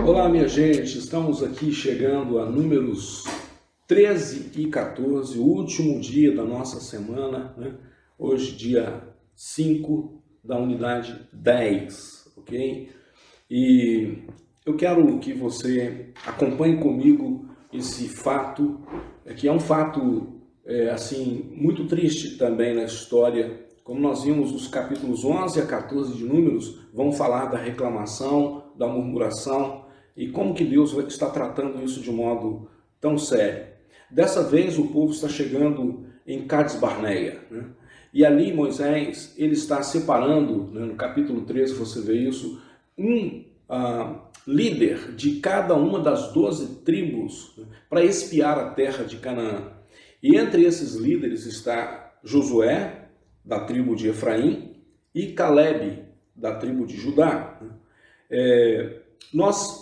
Olá, minha gente, estamos aqui chegando a números 13 e 14, o último dia da nossa semana, né? Hoje, dia 5 da unidade 10, ok? E eu quero que você acompanhe comigo esse fato, que é um fato, assim, muito triste também na história. Como nós vimos, os capítulos 11 a 14 de Números vão falar da reclamação, da murmuração, e como que Deus está tratando isso de modo tão sério. Dessa vez o povo está chegando em Cades Barneia, né? E ali Moisés, ele está separando, né, no capítulo 13 você vê isso, líder de cada uma das 12 tribos, né, para espiar a terra de Canaã. E entre esses líderes está Josué, da tribo de Efraim, e Calebe, da tribo de Judá.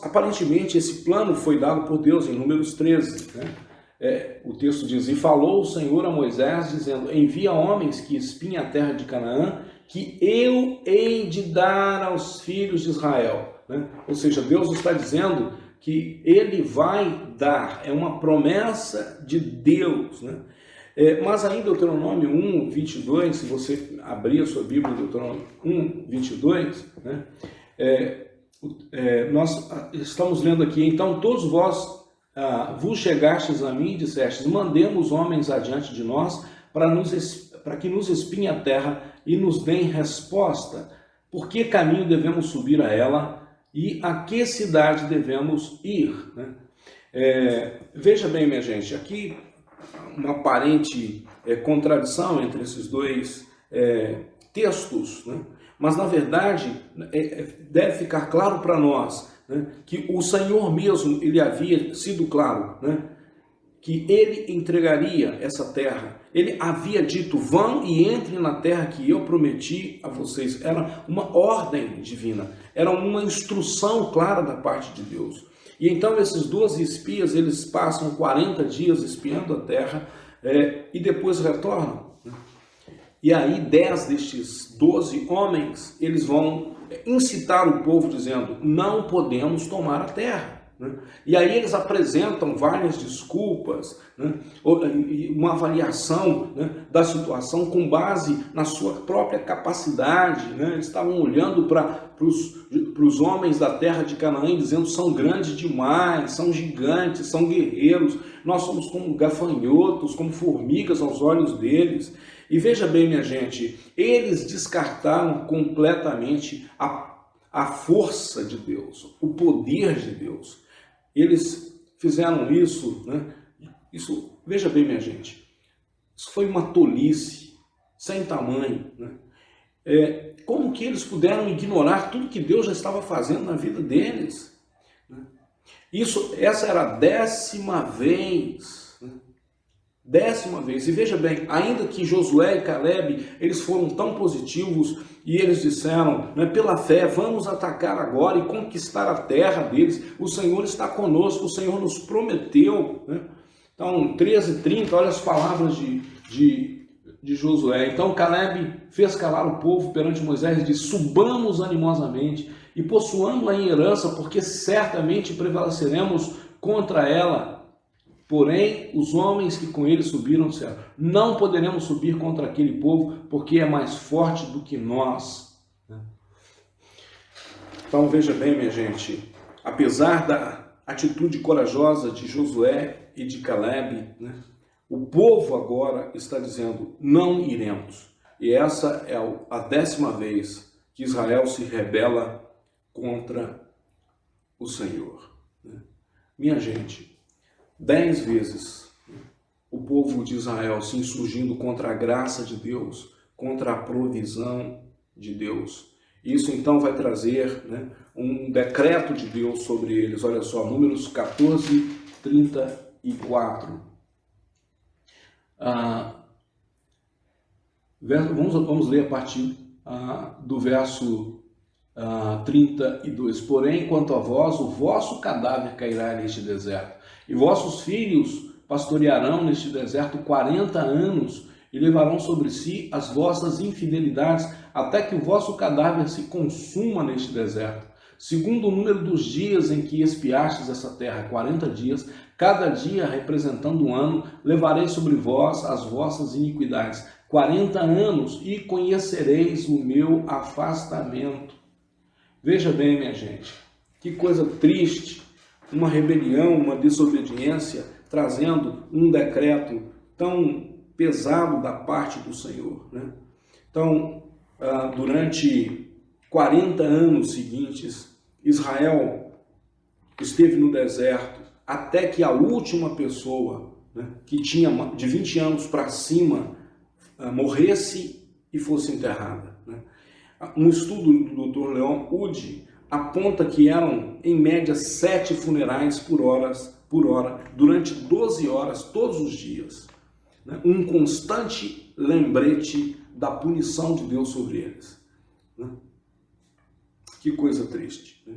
Aparentemente, esse plano foi dado por Deus em Números 13. Né? O texto diz: E falou o Senhor a Moisés, dizendo: Envia homens que espiem a terra de Canaã, que eu hei de dar aos filhos de Israel. Né? Ou seja, Deus está dizendo que ele vai dar, é uma promessa de Deus. Né? Mas aí em Deuteronômio 1, 22, se você abrir a sua Bíblia, Deuteronômio 1, 22, né? Nós estamos lendo aqui: Então todos vós vos chegastes a mim e dissestes: Mandemos homens adiante de nós para que nos espiem a terra e nos deem resposta. Por que caminho devemos subir a ela e a que cidade devemos ir? Né? Veja bem, minha gente, aqui uma aparente contradição entre esses dois textos, né? Mas na verdade deve ficar claro para nós, né, que o Senhor mesmo, ele havia sido claro, né, que ele entregaria essa terra. Ele havia dito: vão e entrem na terra que eu prometi a vocês. Era uma ordem divina, era uma instrução clara da parte de Deus. E então esses 12 espias, eles passam 40 dias espiando a terra e depois retornam. E aí 10 destes 12 homens, eles vão incitar o povo dizendo: não podemos tomar a terra. Né? E aí eles apresentam várias desculpas, né? Uma avaliação, né, da situação com base na sua própria capacidade. Né? Eles estavam olhando para os homens da terra de Canaã dizendo: são grandes demais, são gigantes, são guerreiros, nós somos como gafanhotos, como formigas aos olhos deles. E veja bem, minha gente, eles descartaram completamente a força de Deus, o poder de Deus. Eles fizeram isso, né? Veja bem, minha gente, isso foi uma tolice sem tamanho. Né? Como que eles puderam ignorar tudo que Deus já estava fazendo na vida deles? Né? Essa era a 10ª vez. 10ª vez. E veja bem, ainda que Josué e Calebe, eles foram tão positivos e eles disseram, né, pela fé, vamos atacar agora e conquistar a terra deles. O Senhor está conosco, o Senhor nos prometeu. Né? Então, 13:30, olha as palavras de Josué. Então Calebe fez calar o povo perante Moisés e disse: subamos animosamente e possuamos-la em herança, porque certamente prevaleceremos contra ela. Porém, os homens que com ele subiram disseram: não poderemos subir contra aquele povo, porque é mais forte do que nós. Então veja bem, minha gente, apesar da atitude corajosa de Josué e de Calebe, né, o povo agora está dizendo: não iremos. E essa é a 10ª vez que Israel se rebela contra o Senhor. Minha gente, 10 vezes o povo de Israel se insurgindo contra a graça de Deus, contra a provisão de Deus. Isso então vai trazer, né, um decreto de Deus sobre eles. Olha só, Números 14, 34. Vamos ler a partir do verso 32. Porém, quanto a vós, o vosso cadáver cairá neste deserto, e vossos filhos pastorearão neste deserto 40 anos, e levarão sobre si as vossas infidelidades, até que o vosso cadáver se consuma neste deserto. segundo o número dos dias em que espiastes essa terra, 40 dias, cada dia representando um ano, levarei sobre vós as vossas iniquidades, 40 anos, e conhecereis o meu afastamento. Veja bem, minha gente, que coisa triste, uma rebelião, uma desobediência, trazendo um decreto tão pesado da parte do Senhor, né? Então, durante 40 anos seguintes, Israel esteve no deserto até que a última pessoa, né, que tinha de 20 anos para cima, morresse e fosse enterrada, né? Um estudo do Dr. Leon Udy aponta que eram, em média, 7 funerais por hora, durante 12 horas, todos os dias, né? Um constante lembrete da punição de Deus sobre eles, né? Que coisa triste, né?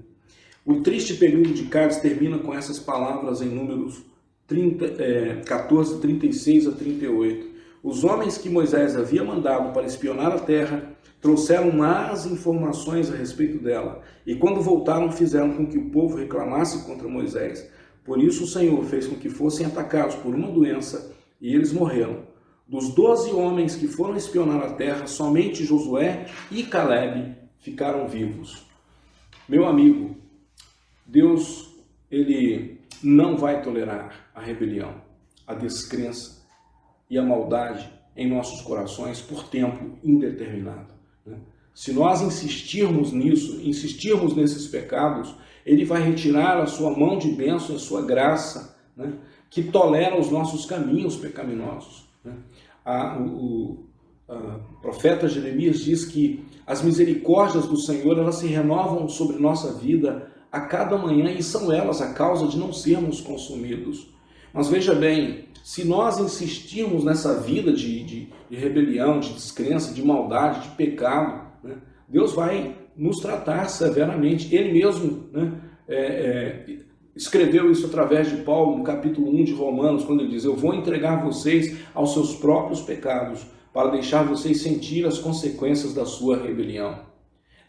O triste período de Cádiz termina com essas palavras em Números 14, 36 a 38. Os homens que Moisés havia mandado para espionar a terra trouxeram más informações a respeito dela, e quando voltaram fizeram com que o povo reclamasse contra Moisés. Por isso o Senhor fez com que fossem atacados por uma doença, e eles morreram. Dos 12 homens que foram espionar a terra, somente Josué e Calebe ficaram vivos. Meu amigo, Deus, ele não vai tolerar a rebelião, a descrença e a maldade em nossos corações por tempo indeterminado, né? Se nós insistirmos nisso, insistirmos nesses pecados, ele vai retirar a sua mão de bênção e a sua graça, né, que tolera os nossos caminhos pecaminosos, né? O profeta Jeremias diz que as misericórdias do Senhor, elas se renovam sobre nossa vida a cada manhã, e são elas a causa de não sermos consumidos. Mas veja bem, se nós insistirmos nessa vida de rebelião, de descrença, de maldade, de pecado, né, Deus vai nos tratar severamente. Ele mesmo, né, escreveu isso através de Paulo no capítulo 1 de Romanos, quando ele diz: eu vou entregar vocês aos seus próprios pecados, para deixar vocês sentir as consequências da sua rebelião.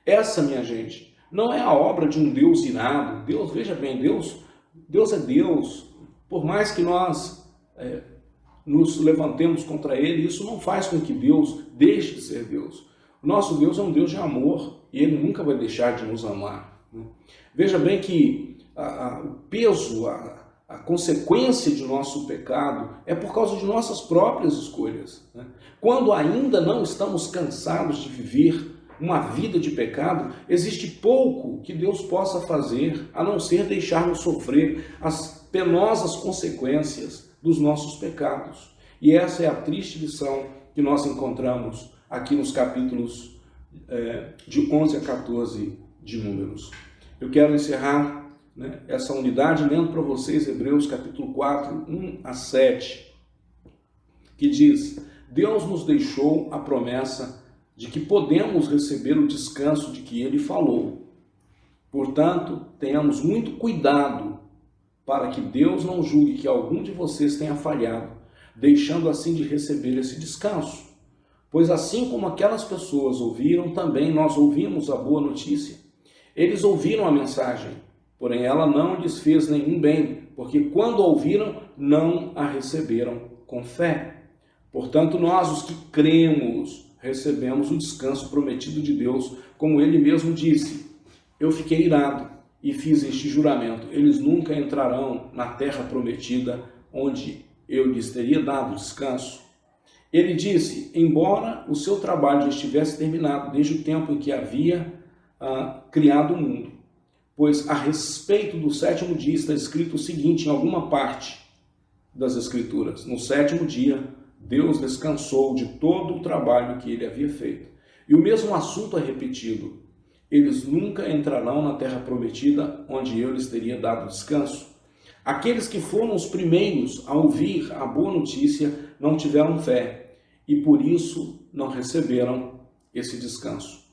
Essa, minha gente, não é a obra de um Deus irado. Deus, veja bem, Deus é Deus. Por mais que nós nos levantemos contra Ele, isso não faz com que Deus deixe de ser Deus. O nosso Deus é um Deus de amor, e Ele nunca vai deixar de nos amar, né? Veja bem que o peso, a consequência de nosso pecado é por causa de nossas próprias escolhas, né? Quando ainda não estamos cansados de viver uma vida de pecado, existe pouco que Deus possa fazer, a não ser deixar-nos sofrer as penosas consequências dos nossos pecados. E essa é a triste lição que nós encontramos aqui nos capítulos de 11 a 14 de Números. Eu quero encerrar, né, essa unidade lendo para vocês Hebreus capítulo 4, 1 a 7, que diz: Deus nos deixou a promessa de que podemos receber o descanso de que Ele falou. Portanto, tenhamos muito cuidado para que Deus não julgue que algum de vocês tenha falhado, deixando assim de receber esse descanso. Pois assim como aquelas pessoas ouviram, também nós ouvimos a boa notícia. Eles ouviram a mensagem, porém ela não lhes fez nenhum bem, porque quando ouviram, não a receberam com fé. Portanto, nós, os que cremos, recebemos o descanso prometido de Deus, como Ele mesmo disse: eu fiquei irado e fiz este juramento: eles nunca entrarão na terra prometida, onde eu lhes teria dado descanso. Ele disse: embora o seu trabalho já estivesse terminado desde o tempo em que havia criado o mundo. Pois a respeito do sétimo dia está escrito o seguinte em alguma parte das Escrituras: no sétimo dia Deus descansou de todo o trabalho que Ele havia feito. E o mesmo assunto é repetido: eles nunca entrarão na terra prometida, onde eu lhes teria dado descanso. Aqueles que foram os primeiros a ouvir a boa notícia não tiveram fé, e por isso não receberam esse descanso.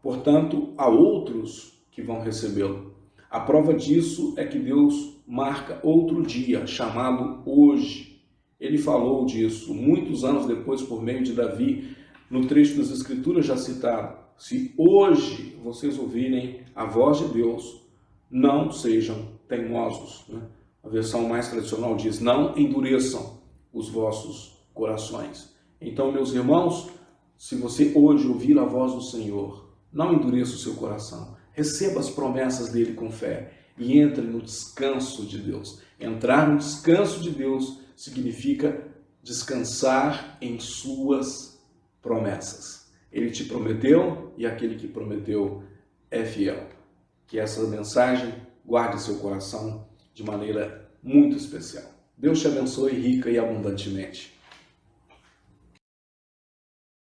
Portanto, há outros que vão recebê-lo. A prova disso é que Deus marca outro dia, chamado hoje. Ele falou disso muitos anos depois por meio de Davi, no trecho das Escrituras já citado. se hoje vocês ouvirem a voz de Deus, não sejam teimosos, né? A versão mais tradicional diz, não endureçam os vossos corações. Então, meus irmãos, se você hoje ouvir a voz do Senhor, não endureça o seu coração. Receba as promessas dele com fé e entre no descanso de Deus. Entrar no descanso de Deus significa descansar em suas promessas. Ele te prometeu e aquele que prometeu é fiel. Que essa mensagem guarde seu coração de maneira muito especial. Deus te abençoe rica e abundantemente.